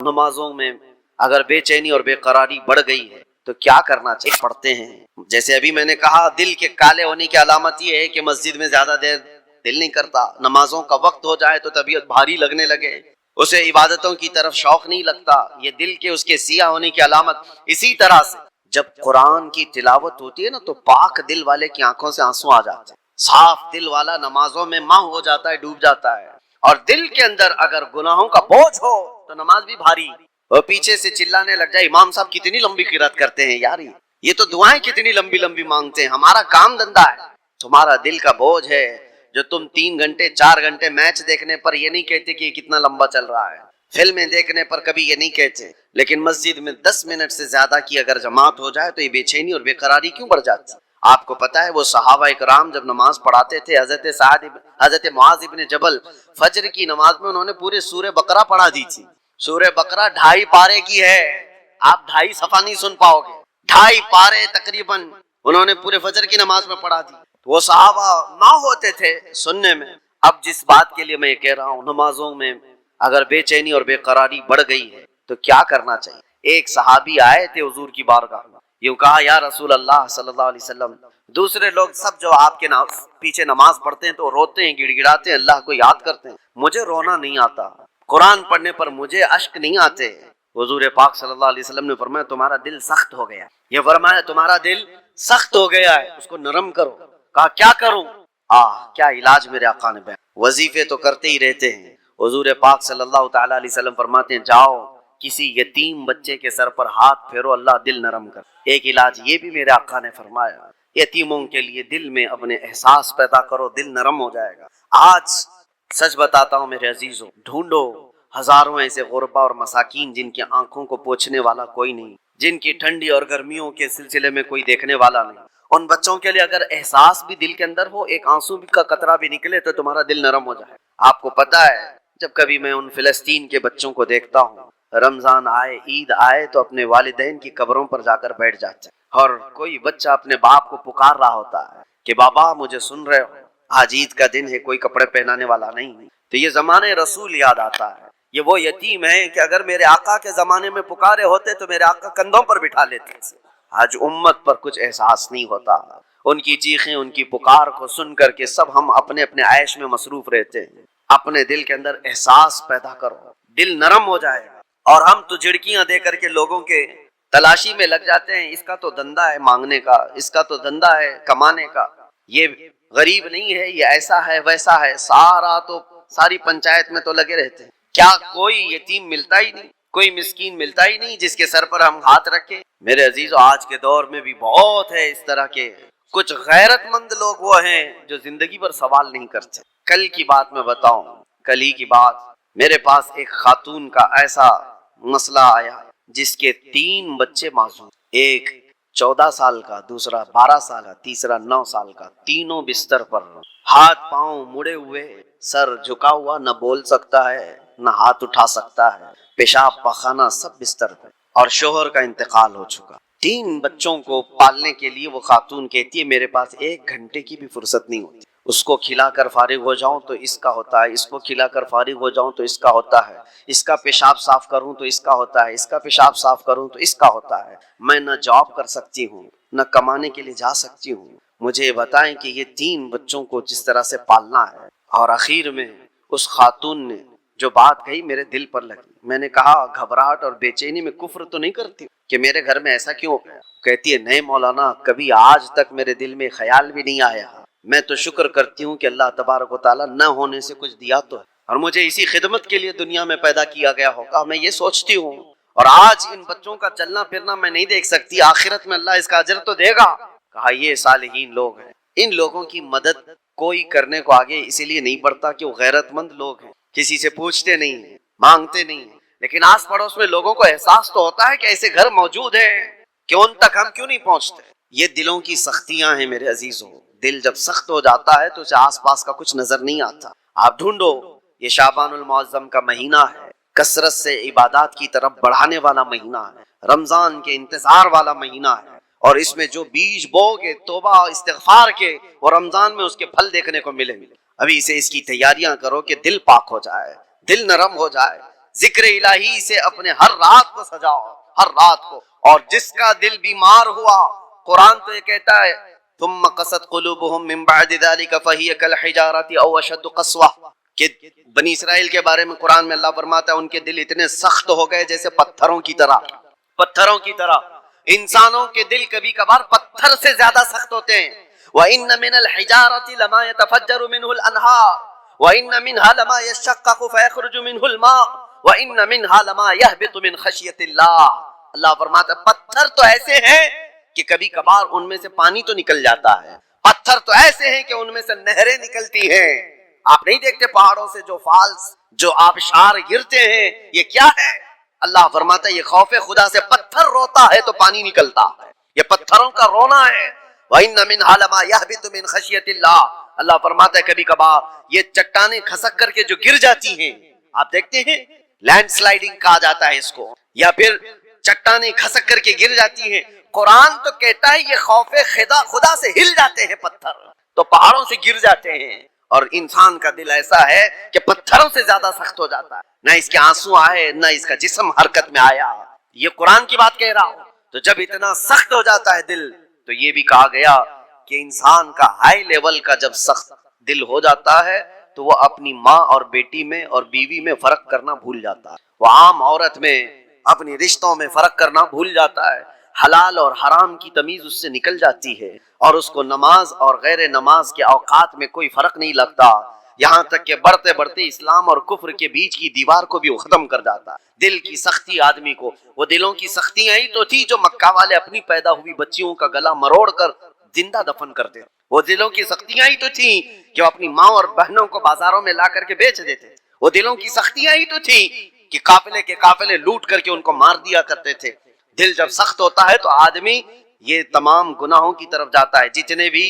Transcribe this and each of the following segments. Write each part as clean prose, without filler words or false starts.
نمازوں میں اگر بے چینی اور بے قراری بڑھ گئی ہے تو کیا کرنا چاہیے؟ پڑھتے ہیں، جیسے ابھی میں نے کہا دل کے کالے ہونے کی علامت یہ ہے کہ مسجد میں زیادہ دیر دل نہیں کرتا، نمازوں کا وقت ہو جائے تو طبیعت بھاری لگنے لگے، اسے عبادتوں کی طرف شوق نہیں لگتا، یہ دل کے اس کے سیاہ ہونے کی علامت۔ اسی طرح سے جب قرآن کی تلاوت ہوتی ہے نا تو پاک دل والے کی آنکھوں سے آنسو آ جاتے ہیں، صاف دل والا نمازوں میں ماہ ہو جاتا ہے، ڈوب جاتا ہے۔ اور دل کے اندر اگر گناہوں کا بوجھ ہو تو نماز بھی بھاری، اور پیچھے سے چلانے لگ جائے امام صاحب کتنی لمبی قرات کرتے ہیں یار، یہ تو دعائیں کتنی لمبی لمبی مانگتے ہیں، ہمارا کام دھندا ہے، تمہارا دل کا بوجھ ہے جو تم 3 گھنٹے 4 گھنٹے میچ دیکھنے پر یہ نہیں کہتے کہ یہ کتنا لمبا چل رہا ہے، فلمیں دیکھنے پر کبھی یہ نہیں کہتے، لیکن مسجد میں 10 منٹ سے زیادہ کی اگر جماعت ہو جائے تو یہ بے چینی اور بے قراری کیوں بڑھ جاتی؟ آپ کو پتا ہے وہ صحابہ کرام جب نماز پڑھاتے تھے، حضرت معاذ ابن جبل فجر کی نماز میں انہوں نے پورے سورہ بقرہ پڑھا دی تھی۔ سورہ بقرہ 2.5 پارے کی ہے، آپ 2.5 صفحہ نہیں سن پاؤ گے، 2.5 پارے تقریباً انہوں نے پورے فجر کی نماز میں پڑھا دی۔ وہ صحابہ نہ ہوتے تھے سننے میں۔ اب جس بات کے لیے میں یہ کہہ رہا ہوں، نمازوں میں اگر بے چینی اور بے قراری بڑھ گئی ہے تو کیا کرنا چاہیے؟ ایک صحابی آئے تھے حضور کی بارگاہ میں، یوں کہا یا رسول اللہ صلی اللہ علیہ وسلم، دوسرے لوگ سب جو آپ کے پیچھے نماز پڑھتے ہیں تو روتے ہیں، گڑ گڑاتے ہیں، اللہ کو یاد کرتے ہیں، مجھے رونا نہیں آتا، قرآن پڑھنے پر مجھے اشک نہیں آتے۔ حضور پاک صلی اللہ علیہ وسلم نے فرمایا تمہارا دل سخت ہو گیا، یہ فرمایا تمہارا دل سخت ہو گیا ہے، اس کو نرم کرو۔ کہا کیا کروں؟ کیا علاج میرے آقا نے بیان، وظیفے تو کرتے ہی رہتے ہیں۔ حضور پاک صلی اللہ تعالی علیہ وسلم فرماتے ہیں جاؤ کسی یتیم بچے کے سر پر ہاتھ پھیرو، اللہ دل نرم کر۔ ایک علاج یہ بھی میرے آقا نے فرمایا، یتیموں کے لیے دل میں اپنے احساس پیدا کرو، دل نرم ہو جائے گا۔ آج سچ بتاتا ہوں میرے عزیزوں، ڈھونڈو ہزاروں ایسے غربا اور مساکین جن کی آنکھوں کو پوچھنے والا کوئی نہیں، جن کی ٹھنڈی اور گرمیوں کے سلسلے میں کوئی دیکھنے والا نہیں۔ ان بچوں کے لیے اگر احساس بھی دل کے اندر ہو، ایک آنسو کا قطرہ بھی نکلے تو تمہارا دل نرم ہو جائے۔ آپ کو پتا ہے جب کبھی میں ان فلسطین کے بچوں کو دیکھتا ہوں، رمضان آئے عید آئے تو اپنے والدین کی قبروں پر جا کر بیٹھ جاتے ہیں، اور کوئی بچہ اپنے باپ کو پکار رہا ہوتا ہے کہ بابا مجھے سن رہے ہو، آج عید کا دن ہے، کوئی کپڑے پہنانے والا نہیں، تو یہ زمانے رسول یاد آتا ہے۔ یہ وہ یتیم ہے کہ اگر میرے آقا کے زمانے میں پکارے ہوتے تو میرے آقا کندھوں پر بٹھا لیتے۔ آج امت پر کچھ احساس نہیں ہوتا، ان کی چیخیں ان کی پکار کو سن کر کے سب ہم اپنے اپنے عیش میں مصروف رہتے ہیں۔ اپنے دل کے اندر احساس پیدا کرو، دل نرم ہو جائے گا۔ اور ہم تو جھڑکیاں دے کر کے لوگوں کے تلاشی میں لگ جاتے ہیں، اس کا تو دھندا ہے مانگنے کا، اس کا تو دھندا ہے کمانے کا، یہ غریب نہیں ہے، یہ ایسا ہے ویسا ہے، ساری پنچایت میں تو لگے رہتے ہیں۔ کیا کوئی یتیم ملتا ہی نہیں، کوئی مسکین ملتا ہی نہیں جس کے سر پر ہم ہاتھ رکھیں؟ میرے عزیزو آج کے دور میں بھی بہت ہے اس طرح کے کچھ غیرت مند لوگ وہ ہیں جو زندگی پر سوال نہیں کرتے۔ کل کی بات میں بتاؤں، کل ہی کی بات، میرے پاس ایک خاتون کا ایسا مسئلہ آیا جس کے 3 بچے معذور، ایک 14 سال کا، دوسرا 12 سال کا، تیسرا 9 سال کا، تینوں بستر پر، ہاتھ پاؤں مڑے ہوئے، سر جھکا ہوا، نہ بول سکتا ہے نہ ہاتھ اٹھا سکتا ہے، پیشاب پخانہ سب بستر پر، اور شوہر کا انتقال ہو چکا۔ 3 بچوں کو پالنے کے لیے وہ خاتون کہتی ہے میرے پاس 1 گھنٹے کی بھی فرصت نہیں ہوتی، اس کو کھلا کر فارغ ہو جاؤں تو اس کا ہوتا ہے، اس کو کھلا کر فارغ ہو جاؤں تو اس کا ہوتا ہے، اس کا پیشاب صاف کروں تو اس کا ہوتا ہے، اس کا پیشاب صاف کروں تو اس کا ہوتا ہے، میں نہ جاب کر سکتی ہوں نہ کمانے کے لیے جا سکتی ہوں، مجھے یہ بتائیں کہ یہ 3 بچوں کو جس طرح سے پالنا ہے۔ اور اخیر میں اس خاتون نے جو بات کہی میرے دل پر لگی، میں نے کہا گھبراہٹ اور بے چینی میں کفر تو نہیں کرتی کہ میرے گھر میں ایسا کیوں ہو گیا؟ کہتی ہے نہیں مولانا، کبھی آج تک میرے دل میں خیال بھی نہیں آیا، میں تو شکر کرتی ہوں کہ اللہ تبارک و تعالیٰ نہ ہونے سے کچھ دیا تو ہے، اور مجھے اسی خدمت کے لیے دنیا میں پیدا کیا گیا ہوگا، میں یہ سوچتی ہوں، اور آج ان بچوں کا چلنا پھرنا میں نہیں دیکھ سکتی، آخرت میں اللہ اس کا اجر تو دے گا۔ کہا یہ صالحین لوگ ہیں، ان لوگوں کی مدد کوئی کرنے کو آگے اسی لیے نہیں بڑھتا کہ وہ غیرت مند لوگ ہیں، کسی سے پوچھتے نہیں ہیں، مانگتے نہیں ہیں، لیکن آس پڑوس میں لوگوں کو احساس تو ہوتا ہے کہ ایسے گھر موجود ہیں کہ ان تک ہم کیوں نہیں پہنچتے۔ یہ دلوں کی سختیاں ہیں میرے عزیزوں، دل جب سخت ہو جاتا ہے تو اسے آس پاس کا کچھ نظر نہیں آتا۔ آپ ڈھونڈو، یہ شعبان المعظم کا مہینہ ہے، کثرت سے عبادات کی طرف بڑھانے والا مہینہ ہے، رمضان کے انتظار والا مہینہ ہے، اور اس میں جو بیج بو گے توبہ استغفار کے، وہ رمضان میں اس کے پھل دیکھنے کو ملیں گے۔ ابھی سے اس کی تیاریاں کرو کہ دل پاک ہو جائے، دل نرم ہو جائے، ذکر الہی سے اپنے ہر رات کو سجاؤ، ہر رات کو. اور جس کا دل بیمار ہوا، قرآن تو یہ کہتا ہے ثم قست قلوبهم من بعد ذلك فهي كالحجارة او اشد قسوة، کہ بنی اسرائیل کے بارے میں قرآن میں اللہ فرماتا ہے ان کے دل اتنے سخت ہو گئے جیسے پتھروں کی طرح. پتھروں کی طرح. انسانوں کے دل کبھی کبھار پتھر سے زیادہ سخت ہوتے ہیں. وَإِنَّ مِنَ الْحِجَارَةِ لَمَا يَتَفَجَّرُ مِنْهُ الْأَنْهَارُ وَإِنَّ مِنْهَا لَمَا يَشَّقَّقُ فَيَخْرُجُ مِنْهُ الْمَاءُ وَإِنَّ مِنْهَا لَمَا يَهْبِطُ مِنْ خَشْيَةِ اللَّهِ. اللہ فرماتا ہے پتھر تو ایسے ہیں کہ کبھی کبھار ان میں سے پانی تو نکل جاتا ہے، پتھر تو ایسے ہیں کہ ان میں سے نہریں نکلتی ہیں. آپ نہیں دیکھتے پہاڑوں سے جو فالس، جو آبشار گرتے ہیں، یہ کیا ہے؟ اللہ فرماتا ہے یہ خوف خدا سے پتھر روتا ہے تو پانی نکلتا ہے، یہ پتھروں کا رونا ہے. وَإِنَّ مِنْهَا لَمَا يَهْبِطُ مِنْ خَشْيَةِ اللَّهِ. اللہ فرماتا ہے کبھی کبھار یہ چٹانیں کھسک کر کے جو گر جاتی ہیں، آپ دیکھتے ہیں لینڈ سلائیڈنگ کہا جاتا ہے اس کو، یا پھر چٹانیں کھسک کر کے گر جاتی ہیں. قرآن تو کہتا ہے یہ خوف خدا سے ہل جاتے ہیں پتھر، تو پہاڑوں سے گر جاتے ہیں. اور انسان کا دل ایسا ہے کہ پتھروں سے زیادہ سخت ہو جاتا ہے، نہ اس کے آنسو آئے نہ اس کا جسم حرکت میں آیا. یہ قرآن کی بات کہہ رہا ہوں. تو جب اتنا سخت ہو جاتا ہے دل، تو یہ بھی کہا گیا کہ انسان کا ہائی لیول کا جب سخت دل ہو جاتا ہے تو وہ اپنی ماں اور بیٹی میں اور بیوی میں فرق کرنا بھول جاتا ہے، وہ عام عورت میں اپنی رشتوں میں فرق کرنا بھول جاتا ہے، حلال اور حرام کی تمیز اس سے نکل جاتی ہے، اور اس کو نماز اور غیر نماز کے اوقات میں کوئی فرق نہیں لگتا. یہاں تک کہ بڑھتے بڑھتے اسلام اور کفر کے بیچ کی دیوار کو بھی وہ ختم کر جاتا. دل کی سختی آدمی کو، وہ دلوں کی سختیاں ہی تو تھی جو مکہ والے اپنی پیدا ہوئی بچیوں کا گلا مروڑ کر زندہ دفن کرتے. وہ دلوں کی سختیاں ہی تو تھی کہ وہ اپنی ماں اور بہنوں کو بازاروں میں لا کر کے بیچ دیتے. وہ دلوں کی سختیاں ہی تو تھی کہ قافلے کے قافلے لوٹ کر کے ان کو مار دیا کرتے تھے. دل جب سخت ہوتا ہے تو آدمی یہ تمام گناہوں کی طرف جاتا ہے. جتنے بھی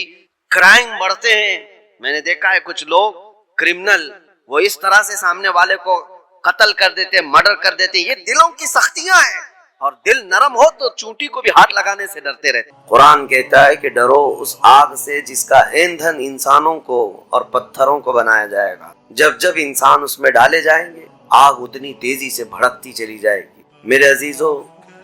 کرائم بڑھتے ہیں، میں نے دیکھا ہے کچھ لوگ کرمنل وہ اس طرح سے سامنے والے کو قتل کر دیتے، مرڈر کر دیتے. یہ دلوں کی سختیاں ہیں، اور دل نرم ہو تو چونٹی کو بھی ہاتھ لگانے سے ڈرتے رہتے. قرآن کہتا ہے کہ ڈرو اس آگ سے جس کا ایندھن انسانوں کو اور پتھروں کو بنایا جائے گا. جب جب انسان اس میں ڈالے جائیں گے آگ اتنی تیزی سے بھڑکتی چلی جائے گی. میرے عزیزو،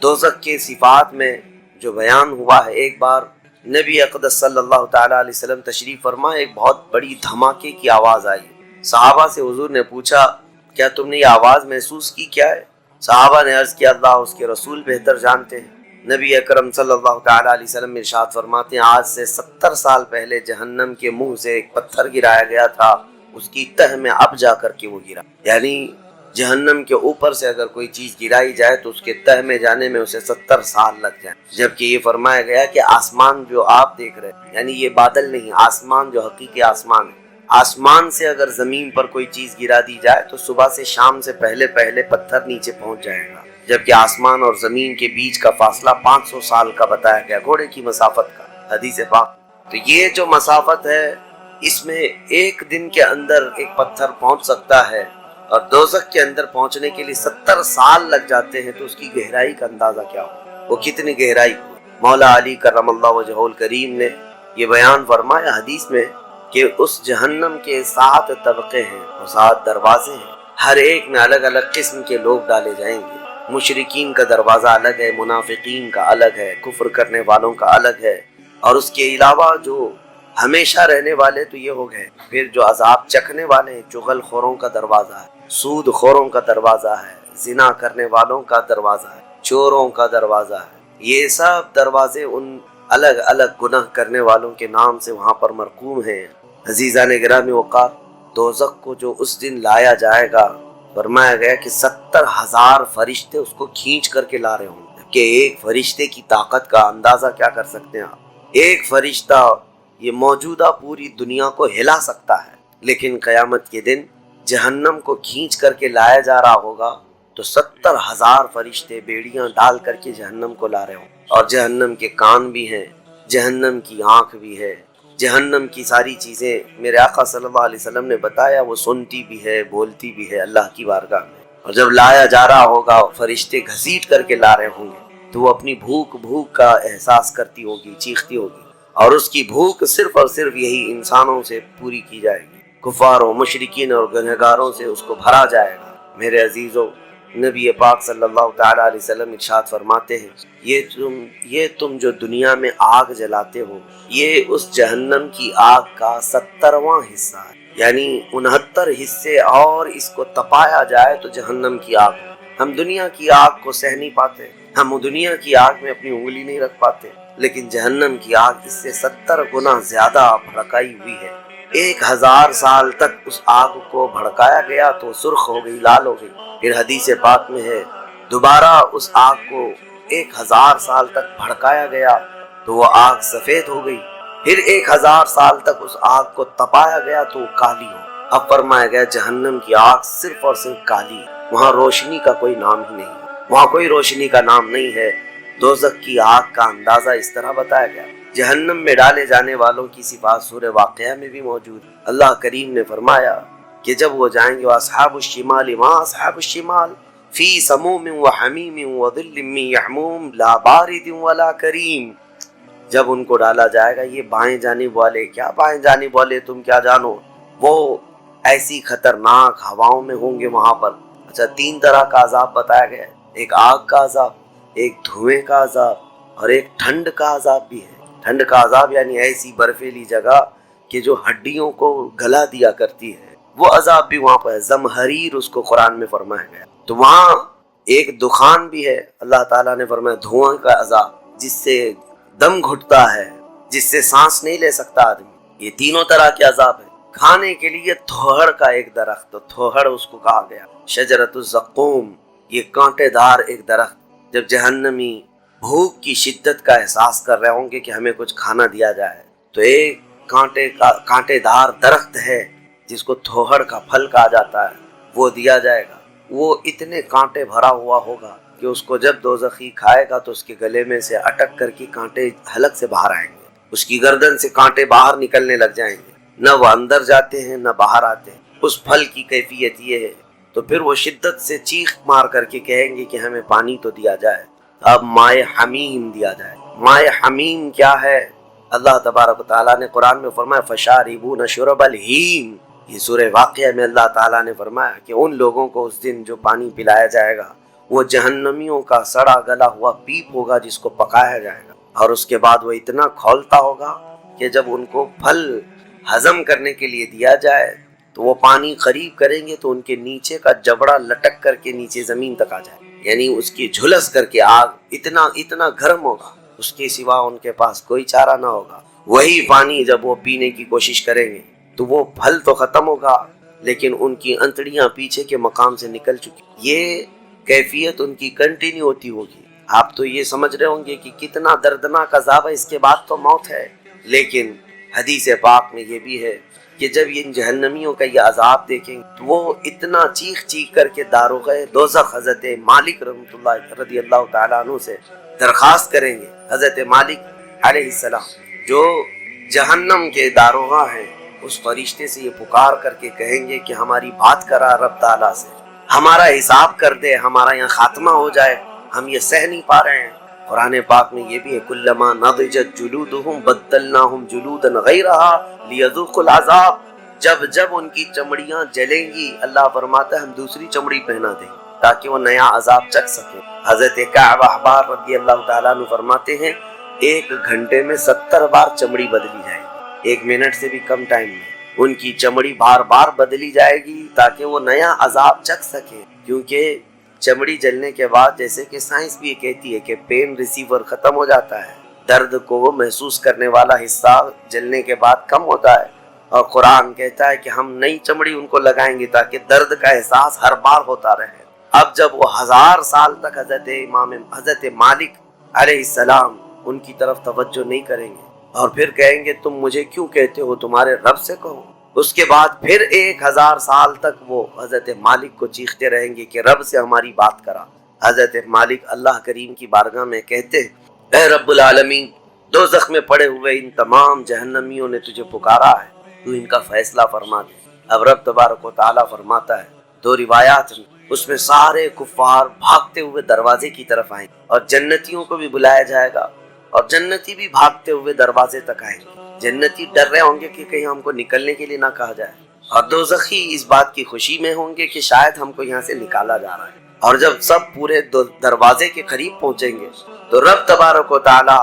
دوزخ کے صفات میں جو بیان ہوا ہے، ایک بار نبی اقدس صلی اللہ تعالی علیہ وسلم تشریف فرما، ایک بہت بڑی دھماکے کی آواز آئی. صحابہ سے حضور نے پوچھا کیا تم نے یہ آواز محسوس کی، کیا ہے؟ صحابہ نے عرض کیا اللہ اس کے رسول بہتر جانتے ہیں. نبی اکرم صلی اللہ تعالی علیہ وسلم ارشاد فرماتے ہیں آج سے 70 سال پہلے جہنم کے منہ سے ایک پتھر گرایا گیا تھا، اس کی تہ میں اب جا کر کے وہ گرا. یعنی جہنم کے اوپر سے اگر کوئی چیز گرائی جائے تو اس کے تہ میں جانے میں اسے 70 سال لگ جائیں. جبکہ یہ فرمایا گیا کہ آسمان جو آپ دیکھ رہے ہیں، یعنی یہ بادل نہیں، آسمان جو حقیقی آسمان ہے، آسمان سے اگر زمین پر کوئی چیز گرا دی جائے تو صبح سے شام سے پہلے پتھر نیچے پہنچ جائے گا. جبکہ آسمان اور زمین کے بیچ کا فاصلہ 500 سال کا بتایا گیا، گھوڑے کی مسافت کا، حدیث پاک. تو یہ جو مسافت ہے اس میں ایک دن کے اندر ایک پتھر پہنچ سکتا ہے، اور دوزخ کے اندر پہنچنے کے لیے 70 سال لگ جاتے ہیں. تو اس کی گہرائی کا اندازہ کیا ہو، وہ کتنی گہرائی ہو. مولا علی کرم اللہ وجہہ الکریم نے یہ بیان فرمایا حدیث میں کہ اس جہنم کے 7 طبقے ہیں اور 7 دروازے ہیں، ہر ایک میں الگ الگ قسم کے لوگ ڈالے جائیں گے. مشرکین کا دروازہ الگ ہے، منافقین کا الگ ہے، کفر کرنے والوں کا الگ ہے، اور اس کے علاوہ جو ہمیشہ رہنے والے تو یہ ہو گئے. پھر جو عذاب چکھنے والے ہیں، چغل خوروں کا دروازہ ہے، سود خوروں کا دروازہ ہے، زنا کرنے والوں کا دروازہ ہے، چوروں کا دروازہ ہے. یہ سب دروازے ان الگ الگ گناہ کرنے والوں کے نام سے وہاں پر مرقوم ہیں. عزیزان گرامی وقار، دوزخ کو جو اس دن لایا جائے گا فرمایا گیا کہ 70,000 فرشتے اس کو کھینچ کر کے لا رہے ہوں گے. کہ ایک فرشتے کی طاقت کا اندازہ کیا کر سکتے ہیں آپ. ایک فرشتہ یہ موجودہ پوری دنیا کو ہلا سکتا ہے. لیکن قیامت کے دن جہنم کو کھینچ کر کے لایا جا رہا ہوگا تو 70,000 فرشتے بیڑیاں ڈال کر کے جہنم کو لا رہے ہوں. اور جہنم کے کان بھی ہیں، جہنم کی آنکھ بھی ہے، جہنم کی ساری چیزیں میرے آقا صلی اللہ علیہ وسلم نے بتایا وہ سنتی بھی ہے، بولتی بھی ہے اللہ کی بارگاہ میں. اور جب لایا جا رہا ہوگا فرشتے گھسیٹ کر کے لا رہے ہوں گے تو وہ اپنی بھوک کا احساس کرتی ہوگی، چیختی ہوگی، اور اس کی بھوک صرف اور صرف یہی انسانوں سے پوری کی جائے گی. کفاروں، مشرکین اور گنہگاروں سے اس کو بھرا جائے گا. میرے عزیزوں، نبی پاک صلی اللہ تعالیٰ علیہ وسلم ارشاد فرماتے ہیں یہ تم جو دنیا میں آگ جلاتے ہو یہ اس جہنم کی آگ کا 70واں حصہ ہے، یعنی 69 حصے اور اس کو تپایا جائے تو جہنم کی آگ۔ ہم دنیا کی آگ کو سہ نہیں پاتے، ہم دنیا کی آگ میں اپنی انگلی نہیں رکھ پاتے، لیکن جہنم کی آگ اس سے 70 گنا زیادہ بھڑکائی ہوئی ہے۔ 1000 سال تک اس آگ کو بھڑکایا گیا تو سرخ ہو گئی، لال ہو گئی۔ پھر حدیث پاک میں ہے دوبارہ اس آگ کو 1000 سال تک بھڑکایا گیا تو وہ آگ سفید ہو گئی۔ پھر 1000 سال تک اس آگ کو تپایا گیا تو وہ کالی ہو۔ اب فرمایا گیا جہنم کی آگ صرف اور صرف کالی ہے، وہاں روشنی کا کوئی نام ہی نہیں، وہاں کوئی روشنی کا نام نہیں ہے۔ دوزخ کی آگ کا اندازہ اس طرح بتایا گیا۔ جہنم میں ڈالے جانے والوں کی صفات سورہ واقعہ میں بھی موجود۔ اللہ کریم نے فرمایا کہ جب وہ جائیں گے اصحاب الشمال ما اصحاب الشمال فی سموم وحمیم وظل من یحموم لا بارد ولا کریم۔ جب ان کو ڈالا جائے گا، یہ بائیں جانب والے، کیا بائیں جانب والے تم کیا جانو، وہ ایسی خطرناک ہواؤں میں ہوں گے وہاں پر۔ اچھا 3 طرح کا عذاب بتایا گیا ہے، ایک آگ کا عذاب، ایک دھوئیں کا عذاب اور ایک ٹھنڈ کا عذاب بھی ہے۔ ٹھنڈ کا عذاب یعنی ایسی برفیلی جگہ کہ جو ہڈیوں کو گلا دیا کرتی ہے، وہ عذاب بھی وہاں پر ہے۔ زمہریر اس کو قرآن میں فرمایا گیا۔ تو وہاں ایک دخان بھی ہے، اللہ تعالیٰ نے فرمایا دھواں کا عذاب، جس سے دم گھٹتا ہے، جس سے سانس نہیں لے سکتا آدمی۔ یہ تینوں طرح کے عذاب ہے۔ کھانے کے لیے تھوہڑ کا ایک درخت، تو تھوہڑ اس کو کہا گیا، شجرۃ الزقوم، یہ کانٹے دار ایک درخت۔ جب جہنمی بھوک کی شدت کا احساس کر رہے ہوں گے کہ ہمیں کچھ کھانا دیا جائے، تو ایک کانٹے دار درخت ہے جس کو تھوہڑ کا پھل کہا جاتا ہے، وہ دیا جائے گا۔ وہ اتنے کانٹے بھرا ہوا ہوگا کہ اس کو جب دوزخی کھائے گا تو اس کے گلے میں سے اٹک کر کے کانٹے حلق سے باہر آئیں گے، اس کی گردن سے کانٹے باہر نکلنے لگ جائیں گے، نہ وہ اندر جاتے ہیں نہ باہر آتے ہیں۔ اس پھل کی کیفیت یہ ہے، تو پھر وہ شدت سے چیخ مار کر کے کہیں گے کہ ہمیں پانی تو دیا جائے۔ اب مائع حمیم دیا جائے۔ مائع حمیم کیا ہے؟ اللہ تبارک و تعالیٰ نے قرآن میں فرمایا فشاربون شرب الہیم۔ یہ سورہ واقعہ میں اللہ تعالیٰ نے فرمایا کہ ان لوگوں کو اس دن جو پانی پلایا جائے گا وہ جہنمیوں کا سڑا گلا ہوا پیپ ہوگا جس کو پکایا جائے گا، اور اس کے بعد وہ اتنا کھولتا ہوگا کہ جب ان کو پھل ہضم کرنے کے لیے دیا جائے تو وہ پانی قریب کریں گے تو ان کے نیچے کا جبڑا لٹک کر کے نیچے زمین تک آ جائے، یعنی اس کی جھلس کر کے آگ اتنا گرم ہوگا، اس کے سوا ان کے پاس کوئی چارہ نہ ہوگا۔ وہی پانی جب وہ پینے کی کوشش کریں گے تو وہ پھل تو ختم ہوگا لیکن ان کی انتڑیاں پیچھے کے مقام سے نکل چکی۔ یہ کیفیت ان کی کنٹینیو ہوتی ہوگی۔ آپ تو یہ سمجھ رہے ہوں گے کہ کتنا دردناک عذاب ہے، اس کے بعد تو موت ہے، لیکن حدیث پاک میں یہ بھی ہے کہ جب ان جہنمیوں کا یہ عذاب دیکھیں تو وہ اتنا چیخ کر کے داروغ دوزخ حضرت مالک رضی اللہ تعالیٰ عنہ سے درخواست کریں گے۔ حضرت مالک علیہ السلام جو جہنم کے داروغہ ہیں، اس فرشتے سے یہ پکار کر کے کہیں گے کہ ہماری بات کرا رب تعالیٰ سے، ہمارا حساب کر دے، ہمارا یہاں خاتمہ ہو جائے، ہم یہ سہ نہیں پا رہے ہیں۔ قرآن پاک میں یہ بھی ہے کلما نضجت جلودہم بدلناہم جلودا غیرہا لیذوقوا العذاب۔ جب ان کی چمڑیاں جلیں گی، اللہ فرماتا ہے ہم دوسری چمڑی پہنا دیں گے تاکہ وہ نیا عذاب چکھ سکیں۔ حضرت کعب احبار رضی اللہ تعالیٰ عنہ فرماتے ہیں 1 گھنٹے میں 70 بار چمڑی بدلی جائے گی، 1 منٹ سے بھی کم ٹائم میں ان کی چمڑی بار بار بدلی جائے گی تاکہ وہ نیا عذاب چکھ سکیں۔ کیونکہ چمڑی جلنے کے بعد جیسے کہ سائنس بھی یہ کہتی ہے کہ پین ریسیور ختم ہو جاتا ہے، درد کو وہ محسوس کرنے والا حصہ جلنے کے بعد کم ہوتا ہے، اور قرآن کہتا ہے کہ ہم نئی چمڑی ان کو لگائیں گے تاکہ درد کا احساس ہر بار ہوتا رہے۔ اب جب وہ 1000 سال تک حضرت مالک علیہ السلام ان کی طرف توجہ نہیں کریں گے اور پھر کہیں گے تم مجھے کیوں کہتے ہو، تمہارے رب سے کہو، اس کے بعد پھر 1000 سال تک وہ حضرت مالک کو چیختے رہیں گے کہ رب سے ہماری بات کرا۔ حضرت مالک اللہ کریم کی بارگاہ میں کہتے اے رب العالمین، دوزخ میں پڑے ہوئے ان تمام جہنمیوں نے تجھے پکارا ہے، تو ان کا فیصلہ فرما دے۔ اب رب تبارک و تعالیٰ فرماتا ہے، 2 روایات ہیں، اس میں سارے کفار بھاگتے ہوئے دروازے کی طرف آئیں گے اور جنتیوں کو بھی بلایا جائے گا اور جنتی بھی بھاگتے ہوئے دروازے تک آئیں گے۔ جنتی ڈر رہے ہوں گے کہ کہیں ہم کو نکلنے کے لیے نہ کہا جائے، اور دوزخی اس بات کی خوشی میں ہوں گے کہ شاید ہم کو یہاں سے نکالا جا رہا ہے۔ اور جب سب پورے دروازے کے قریب پہنچیں گے تو رب تبارک و تعالی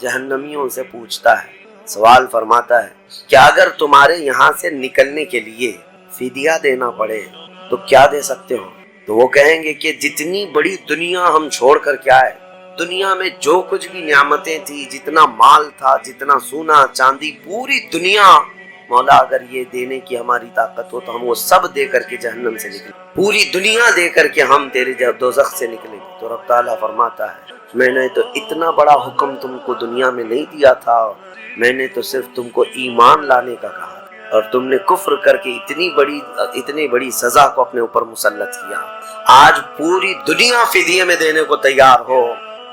جہنمیوں سے پوچھتا ہے، سوال فرماتا ہے کہ اگر تمہارے یہاں سے نکلنے کے لیے فدیہ دینا پڑے تو کیا دے سکتے ہو؟ تو وہ کہیں گے کہ جتنی بڑی دنیا ہم چھوڑ کر کیا ہے، دنیا میں جو کچھ بھی نعمتیں تھی، جتنا مال تھا، جتنا سونا چاندی، پوری دنیا، مولا اگر یہ دینے کی ہماری طاقت ہو تو ہم وہ سب دے کر کے جہنم سے نکلیں، پوری دنیا دے کر کے ہم تیرے دوزخ سے نکلیں گے۔ تو رب تعالیٰ فرماتا ہے میں نے تو اتنا بڑا حکم تم کو دنیا میں نہیں دیا تھا، میں نے تو صرف تم کو ایمان لانے کا کہا اور تم نے کفر کر کے اتنی بڑی سزا کو اپنے اوپر مسلط کیا۔ آج پوری دنیا فدیے میں دینے کو تیار ہو،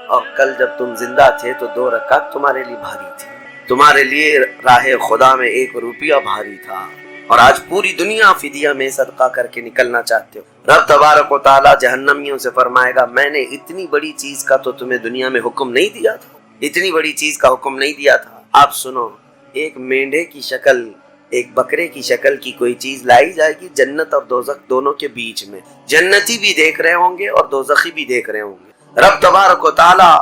اور کل جب تم زندہ تھے تو 2 رکعت تمہارے لیے بھاری تھی، تمہارے لیے راہ خدا میں 1 روپیہ بھاری تھا، اور آج پوری دنیا فدیہ میں صدقہ کر کے نکلنا چاہتے ہو۔ رب تبارک و تعالی جہنمیوں سے فرمائے گا میں نے اتنی بڑی چیز کا تو تمہیں دنیا میں حکم نہیں دیا تھا، اتنی بڑی چیز کا حکم نہیں دیا تھا۔ آپ سنو، ایک مینڈے کی شکل، ایک بکرے کی شکل کی کوئی چیز لائی جائے گی جنت اور دوزخ دونوں کے بیچ میں، جنتی بھی دیکھ رہے ہوں گے اور دوزخی بھی دیکھ رہے ہوں گے۔ رب تبارک و تعالی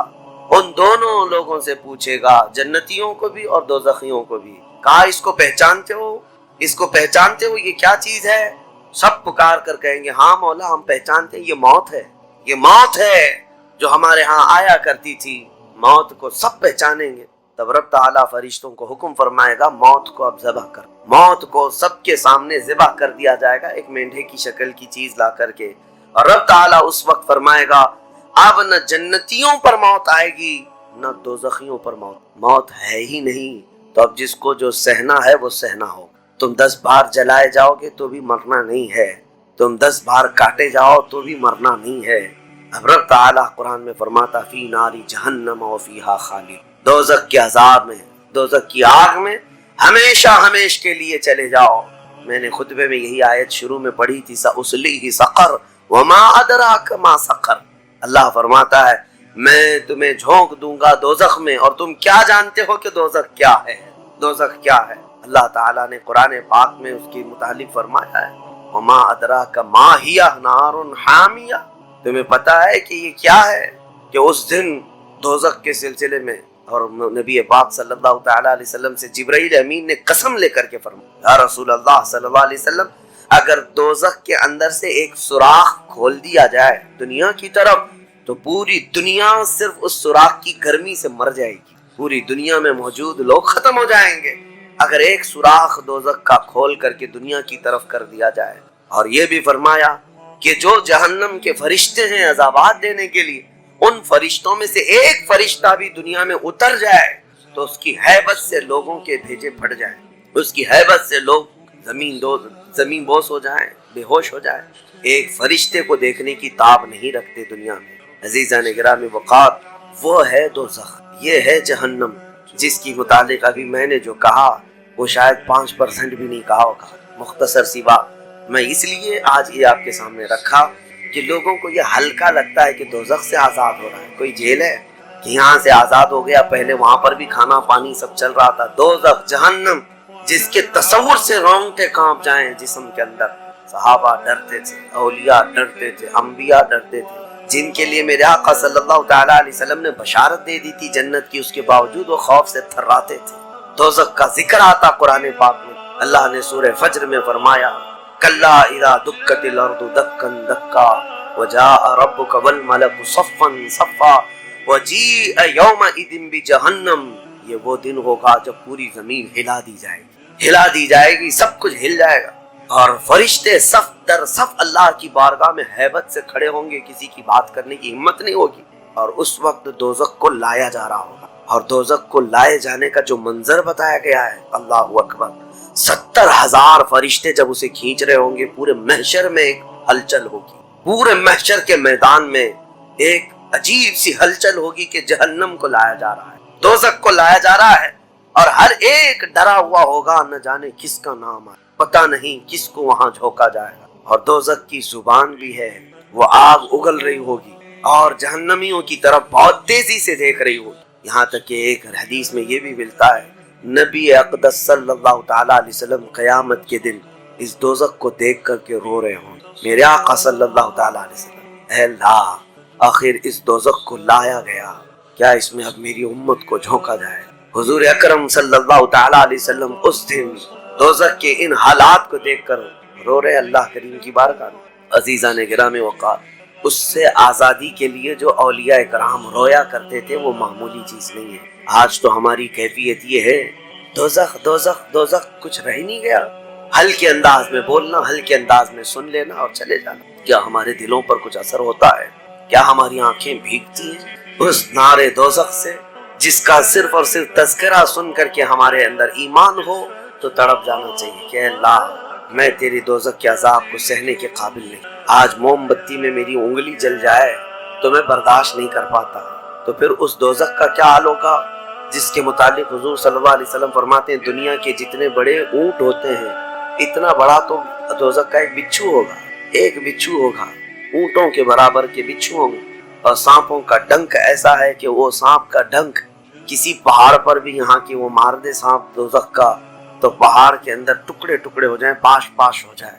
ان دونوں لوگوں سے پوچھے گا، جنتیوں کو بھی اور دوزخیوں کو بھی، کہا اس کو پہچانتے ہو؟ اس کو پہچانتے ہو؟ یہ کیا چیز ہے؟ سب پکار کر کہیں گے ہاں مولا ہم پہچانتے ہیں، یہ موت ہے، یہ موت ہے جو ہمارے ہاں آیا کرتی تھی، موت کو سب پہچانیں گے۔ تب رب تعالیٰ فرشتوں کو حکم فرمائے گا موت کو اب ذبح کر، موت کو سب کے سامنے ذبح کر دیا جائے گا ایک مینڈے کی شکل کی چیز لا کر کے، اور رب تعالیٰ اس وقت فرمائے گا اب نہ جنتیوں پر موت آئے گی نہ دوزخیوں پر موت ہے ہی نہیں، تو اب جس کو جو سہنا ہے وہ سہنا ہوگا۔ تم 10 بار جلائے جاؤ گے تو بھی مرنا نہیں ہے، تم 10 بار کاٹے جاؤ تو بھی مرنا نہیں ہے۔ اب رب تعالیٰ قرآن میں فرماتا فی ناری جہنم و فیہا خالد، دوزخ کے عذاب میں، دوزخ کی آگ میں ہمیشہ ہمیش کے لیے چلے جاؤ۔ میں نے خطبے میں یہی آیت شروع میں پڑھی تھی سأصلیہ سقر وما ادراک ما سقر، اللہ فرماتا ہے میں تمہیں جھونک دوں گا دوزخ میں اور تم کیا جانتے ہو کہ دوزخ کیا ہے، دوزخ کیا ہے۔ اللہ تعالیٰ نے قرآن پاک میں اس کے متعلق فرمایا ہے وما ادراک ما ہی نار حامیہ، تمہیں پتا ہے کہ یہ کیا ہے، کہ اس دن دوزخ کے سلسلے میں، اور نبی پاک صلی اللہ تعالیٰ علیہ وسلم سے جبرائیل امین نے قسم لے کر کے فرمایا یا رسول اللہ صلی اللہ علیہ وسلم اگر دوزخ کے اندر سے ایک سوراخ کھول دیا جائے دنیا کی طرف تو پوری دنیا صرف اس سوراخ کی گرمی سے مر جائے گی، پوری دنیا میں موجود لوگ ختم ہو جائیں گے اگر ایک سوراخ دوزخ کا کھول کر کے دنیا کی طرف کر دیا جائے۔ اور یہ بھی فرمایا کہ جو جہنم کے فرشتے ہیں عذابات دینے کے لیے، ان فرشتوں میں سے ایک فرشتہ بھی دنیا میں اتر جائے تو اس کی ہیبت سے لوگوں کے بھیجے پھٹ جائیں، اس کی ہیبت سے لوگ زمین بوس ہو جائیں، بے ہوش ہو جائیں، ایک فرشتے کو دیکھنے کی تاب نہیں رکھتے دنیا میں۔ عزیزان گرامی وقار، وہ ہے دوزخ، یہ ہے جہنم، جس کی متعلق ابھی میں نے جو کہا وہ شاید 5% بھی نہیں کہا ہوگا، مختصر سی بات میں اس لیے آج یہ آپ کے سامنے رکھا کہ لوگوں کو یہ ہلکا لگتا ہے کہ دوزخ سے آزاد ہو رہا ہے، کوئی جیل ہے کہ یہاں سے آزاد ہو گیا، پہلے وہاں پر بھی کھانا پانی سب چل رہا تھا۔ دوزخ جہنم جس کے تصور سے رونگٹے کانپ جائیں جسم کے اندر، صحابہ ڈرتے تھے، اولیاء ڈرتے تھے، انبیاء ڈرتے تھے، جن کے لیے میرے آقا صلی اللہ تعالیٰ علیہ وسلم نے بشارت دے دی تھی جنت کی، اس کے باوجود وہ خوف سے تھراتے تھے۔ دوزخ کا ذکر آتا قرآن پاک میں، اللہ نے سورہ فجر میں فرمایا کلا اذا دکت الارض دکا دکا وجاء ربک والملک صفا صفا وجیء یومئذ بجہنم، یہ وہ دن ہوگا جب پوری زمین ہلا دی جائے گی، ہلا دی جائے گی، سب کچھ ہل جائے گا اور فرشتے صف در صف اللہ کی بارگاہ میں ہیبت سے کھڑے ہوں گے، کسی کی بات کرنے کی ہمت نہیں ہوگی، اور اس وقت دوزخ کو لایا جا رہا ہوگا، اور دوزخ کو لائے جانے کا جو منظر بتایا گیا ہے اللہ اکبر، 70,000 فرشتے جب اسے کھینچ رہے ہوں گے، پورے محشر میں ایک ہلچل ہوگی، پورے محشر کے میدان میں ایک عجیب سی ہلچل ہوگی کہ جہنم کو لایا جا رہا ہے، دوزخ کو لایا جا رہا ہے، اور ہر ایک ڈرا ہوا ہوگا، نہ جانے کس کا نام آئے، پتہ نہیں کس کو وہاں جھونکا جائے گا، اور دوزخ کی زبان بھی ہے، وہ آگ اگل رہی ہوگی اور جہنمیوں کی طرف بہت تیزی سے دیکھ رہی ہوگی، یہاں تک کہ ایک حدیث میں یہ بھی ملتا ہے نبی اقدس صلی اللہ تعالیٰ علیہ وسلم قیامت کے دن اس دوزخ کو دیکھ کر کے رو رہے ہوں، میرے آقا صلی اللہ تعالیٰ علیہ وسلم اے اللہ آخر اس دوزخ کو لایا گیا، کیا اس میں اب میری امت کو جھونکا جائے؟ حضور اکرم صلی اللہ تعالی علیہ وسلم اس دن دوزخ کے ان حالات کو دیکھ کر رو رہے اللہ کریم کی بارگاہ میں۔ عزیزان گرامی وقار، اس سے آزادی کے لیے جو اولیاء کرام رویا کرتے تھے وہ معمولی چیز نہیں ہے۔ آج تو ہماری کیفیت یہ ہے دوزخ دوزخ دوزخ، کچھ رہ نہیں گیا، ہلکے انداز میں بولنا، ہلکے انداز میں سن لینا اور چلے جانا۔ کیا ہمارے دلوں پر کچھ اثر ہوتا ہے؟ کیا ہماری آنکھیں بھیگتی ہیں اس نعرے دوزخ سے جس کا صرف اور صرف تذکرہ سن کر کے ہمارے اندر ایمان ہو تو تڑپ جانا چاہیے کہ اللہ میں تیری دوزخ کے عذاب کو سہنے کے قابل نہیں۔ آج موم بتی میں میری انگلی جل جائے تو میں برداشت نہیں کر پاتا، تو پھر اس دوزخ کا کیا حال ہوگا جس کے متعلق حضور صلی اللہ علیہ وسلم فرماتے ہیں دنیا کے جتنے بڑے اونٹ ہوتے ہیں اتنا بڑا تو دوزخ کا ایک بچھو ہوگا، ایک بچھو ہوگا، اونٹوں کے برابر کے بچھو ہوں گے۔ اور سانپوں کا ڈنک ایسا ہے کہ وہ سانپ کا ڈنک کسی پہاڑ پر بھی یہاں کی وہ مار دے سانپ دوزخ کا تو پہاڑ کے اندر ٹکڑے ٹکڑے ہو جائیں، پاش پاش ہو جائے۔